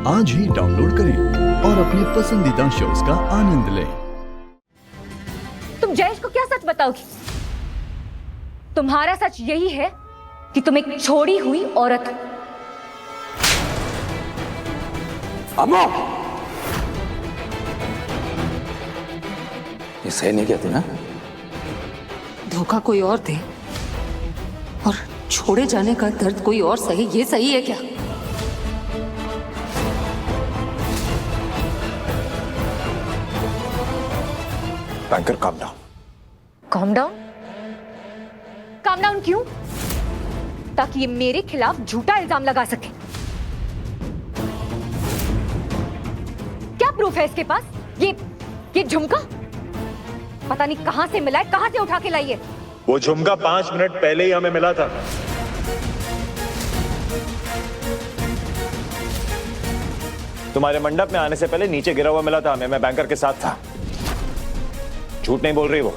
आज ही डाउनलोड करें और अपने पसंदीदा शोज का आनंद लें। तुम जयेश को क्या सच बताओगी? तुम्हारा सच यही है कि तुम एक छोड़ी हुई औरत हो। अम्मा, ये सही नहीं कहती ना। धोखा कोई और दे और छोड़े जाने का दर्द कोई और सहे, ये सही है क्या? Banker, calm down. Calm down? Calm down क्यों? ताकि ये मेरे खिलाफ झूठा इल्जाम लगा सके। क्या प्रूफ है इसके पास? ये झुमका पता नहीं कहां से मिला है, कहां से उठा के लाई है। वो झुमका 5 मिनट पहले ही हमें मिला था। तुम्हारे मंडप में आने से पहले नीचे गिरा हुआ मिला था हमें। मैं बैंकर के साथ था। झूठ नहीं बोल रही वो।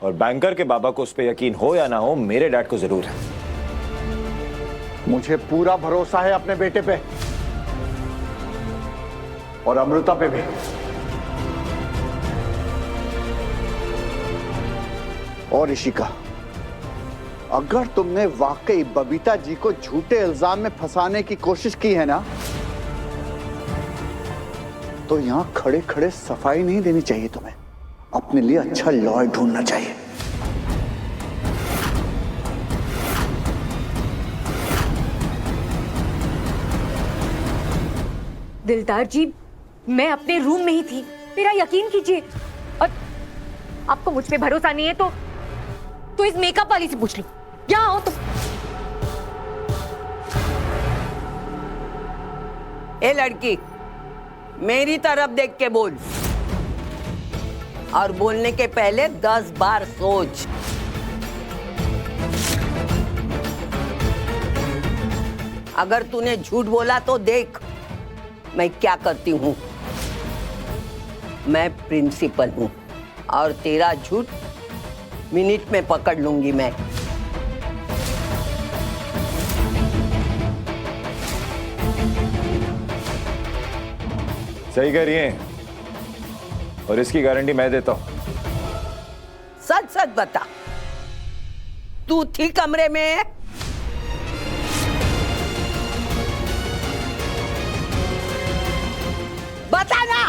और बैंकर के बाबा को उस पर यकीन हो या ना हो, मेरे डैड को जरूर है। मुझे पूरा भरोसा है अपने बेटे पे और अमृता पे भी। और ऋषिका, अगर तुमने वाकई बबीता जी को झूठे इल्जाम में फंसाने की कोशिश की है ना, तो यहां खड़े खड़े सफाई नहीं देनी चाहिए तुम्हें। अपने लिए अच्छा लॉयर ढूंढना चाहिए। दिलदार जी, मैं अपने रूम में ही थी, मेरा यकीन कीजिए। और आपको मुझ पे भरोसा नहीं है तो इस मेकअप वाली से पूछ लो। यहाँ आओ तुम। ए लड़की, मेरी तरफ देख के बोल, और बोलने के पहले 10 बार सोच। अगर तूने झूठ बोला तो देख मैं क्या करती हूं। मैं प्रिंसिपल हूं और तेरा झूठ मिनट में पकड़ लूंगी मैं। सही कह रही हैं, और इसकी गारंटी मैं देता हूं। सच सच बता, तू थी कमरे में? बता ना।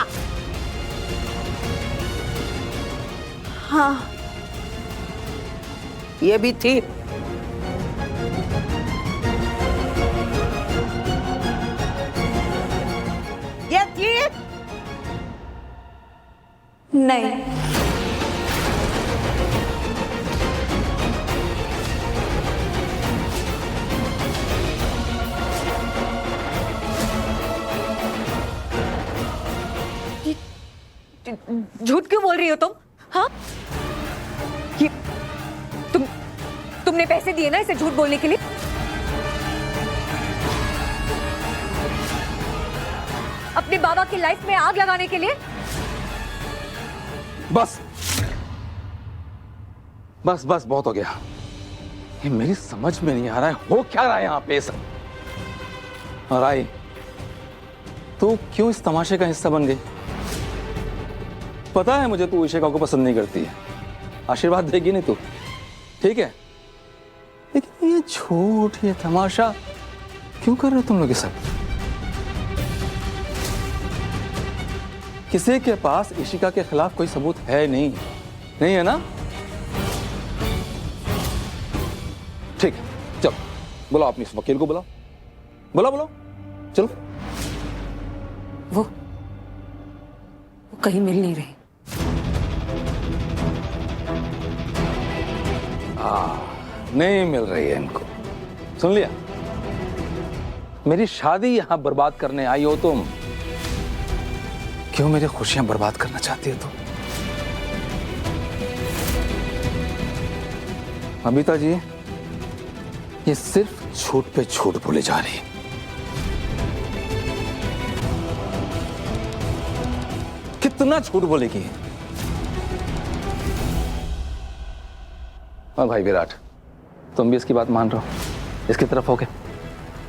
हाँ, ये भी थी। ये थी? नहीं। झूठ क्यों बोल रही हो तुम? हाँ, ये तुमने पैसे दिए ना इसे झूठ बोलने के लिए? अपने बाबा की लाइफ में आग लगाने के लिए? बस बस बस, बहुत हो गया। ये मेरी समझ में नहीं आ रहा है, हो क्या रहा है यहाँ पे सब। और आई, तू क्यों इस तमाशे का हिस्सा बन गई? पता है मुझे तू इशिका को पसंद नहीं करती है, आशीर्वाद देगी नहीं तू, ठीक है, लेकिन ये झूठ, ये तमाशा क्यों कर रहे हो तुम लोग ये सब? किसी के पास इशिका के खिलाफ कोई सबूत है नहीं, नहीं है ना? ठीक है, चलो बुलाओ अपने इस वकील को, बुलाओ बुलाओ बुलाओ, चलो। वो कहीं मिल नहीं रही। नहीं मिल रही है इनको। सुन लिया, मेरी शादी यहां बर्बाद करने आई हो तुम। क्यों मेरी खुशियां बर्बाद करना चाहती हो तुम? बबीता जी, ये सिर्फ झूठ पे झूठ बोले जा रही है। कितना झूठ बोलेगी? हाँ भाई विराट, तुम भी इसकी बात मान रहे हो, इसकी तरफ होके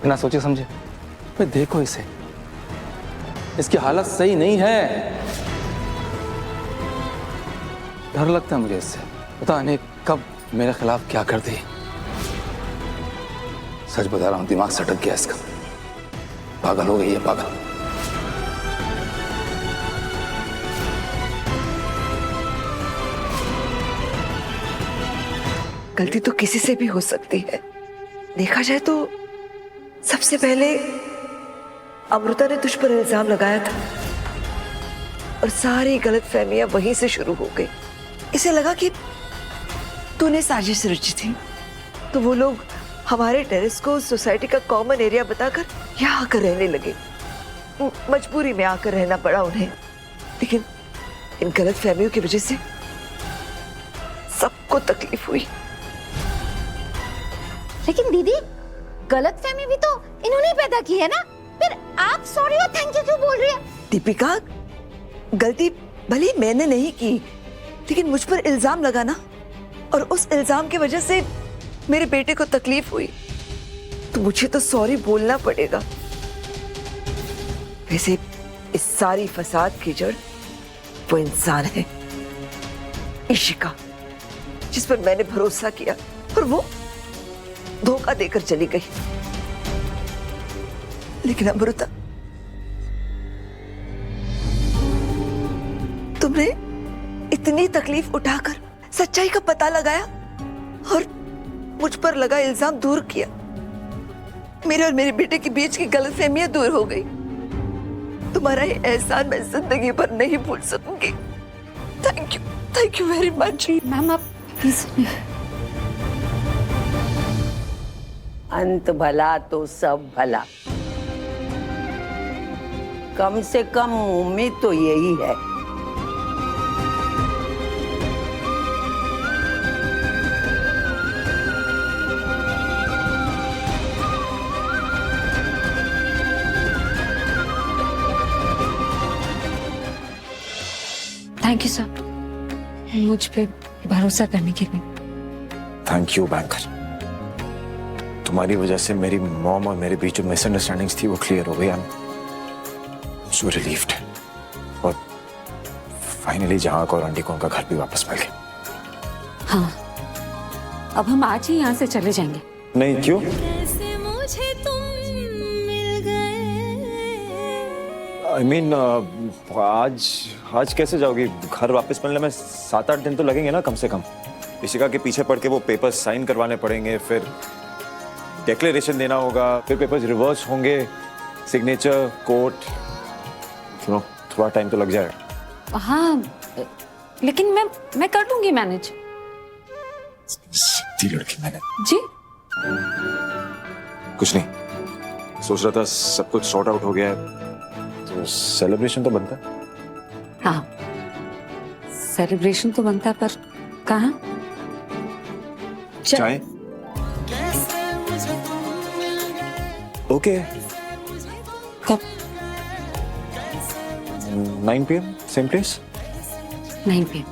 बिना सोचे समझे। भाई देखो इसे, इसकी हालत सही नहीं है। डर लगता है मुझे इससे, पता नहीं कब मेरे खिलाफ क्या कर दी। सच बता रहा हूं, दिमाग सटक गया इसका, पागल हो गई है, पागल। गलती तो किसी से भी हो सकती है। देखा जाए तो सबसे पहले अमृता ने तुझ पर इल्जाम लगाया था और सारी गलतफहमियां वहीं से शुरू हो गई। इसे लगा कि तूने साजिश रची थी, तो वो लोग हमारे टेरेस को सोसाइटी का कॉमन एरिया बताकर यहाँ आकर रहने लगे। मजबूरी में आकर रहना पड़ा उन्हें, लेकिन इन गलतफहमियों की वजह से सबको तकलीफ हुई। लेकिन दीदी, गलतफहमी भी तो इन्होंने पैदा की है ना, फिर आप सॉरी और थैंक यू क्यों बोल रही है? दीपिका, गलती भले मैंने नहीं की, लेकिन मुझ पर इल्जाम लगा ना, और उस इल्जाम की वजह से मेरे बेटे को तकलीफ हुई, तो मुझे तो सॉरी बोलना पड़ेगा। वैसे इस सारी फसाद की जड़ वो इंसान है, इशिका, जिस पर मैंने भरोसा किया और वो धोखा देकर चली गई। लेकिन अमृता, तुमने इतनी तकलीफ उठाकर सच्चाई का पता लगाया और मुझ पर लगा इल्जाम दूर किया। मेरे और मेरे बेटे के बीच की गलतफहमियां दूर हो गई। तुम्हारा ये एहसान मैं जिंदगी भर नहीं भूल सकूंगी। Thank you very much. Ma'am आप प्लीज। अंत भला तो सब भला। कम से कम उम्मीद तो यही है। थैंक यू सर, मुझ पे भरोसा करने के लिए। Thank you banker. तुम्हारी वजह से मेरी मॉम और मेरे बीच जो मिसअंडरस्टैंडिंग्स थी वो क्लियर हो गई। I am so relieved. और फाइनली जहां को और आंटी को उनका घर भी वापस मिल गया। हाँ, अब हम आज ही यहाँ से चले जाएंगे। नहीं, क्यों? आई मीन आज कैसे जाओगी? घर वापस मिलने में 7-8 दिन तो लगेंगे ना कम से कम। इशिका के पीछे पड़ के वो पेपर्स साइन करवाने पड़ेंगे, फिर डिक्लेरेशन देना होगा, फिर पेपर्स रिवर्स होंगे, सिग्नेचर, कोर्ट, थोड़ा टाइम तो लग जाएगा। हाँ, लेकिन मैं कर लूंगी मैनेज। सीधी लड़की मैंने। जी कुछ नहीं, सोच रहा था सब कुछ सॉर्ट आउट हो गया है तो सेलिब्रेशन तो बनता है। हाँ, सेलिब्रेशन तो बनता है, पर कहाँ? चाय? ओके। कब? 9 PM, सेम प्लेस? 9 PM।